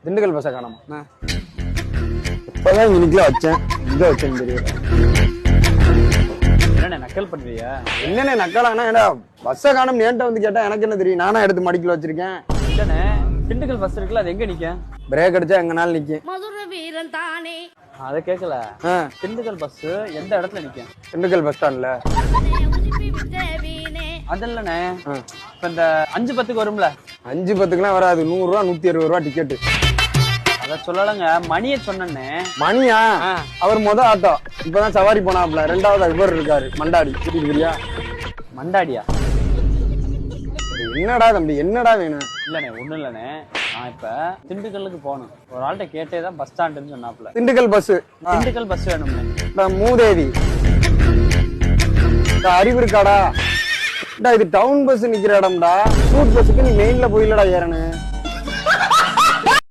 திண்டுக்கல் பஸ்ஸை காணோமா? இப்பதான் இன்னைக்குல வச்சேன், இங்க வச்சேன் தெரியல. என்ன நக்கல் பண்ணுவியா? என்னண்ணே நக்கலானா? ஏடா பஸ்ஸை காணும் என்கிட்ட வந்து கேட்டா எனக்கு என்ன தெரியும்? நானா எடுத்து மடிக்கல வச்சிருக்கேன். இல்லண்ணே, திண்டுக்கல் பஸ் இருக்குல்ல, அது எங்க நிக்கும்? பிரேக் அடிச்சா எங்கனாலும் நிக்கும். மதுரை வீரன் தானே. அதை கேட்கல. திண்டுக்கல் பஸ் எந்த இடத்துல நிக்கும்? திண்டுக்கல் பஸ் ஸ்டாண்ட்ல. அதல்லண்ணே, இப்ப இந்த 5:10 வரும்ல? 5:10 வராது. 100 ரூபா 160 ரூபா டிக்கெட்டு. அத சொல்லலங்க, மணியை சொன்னே. மணியா? அவர் ஆட்டோ இப்பதான் சவாரி போனாப்ல. 2வது இவர் இருக்காரு மண்டாடி. புரியா? மண்டாடியா? என்னடா தம்பி, என்னடா வேணும்? இல்லண்ணே, ஒண்ணும் இல்லண்ணே, நான் இப்ப திண்டுக்கல்லுக்கு போகணும். ஒரு ஆள்கிட்ட கேட்டேதான் பஸ் ஸ்டாண்டுன்னு சொன்னாப்ல. திண்டுக்கல் பஸ். திண்டுக்கல் பஸ் வேணும்ண்ணே. மூதேவி அறிவு இருக்காடா? இது டவுன் பஸ் நிக்கிற இடம்டா. ரூட் பஸ்ஸுக்கு நீ மெயின்ல போயிலடா ஏறணும்.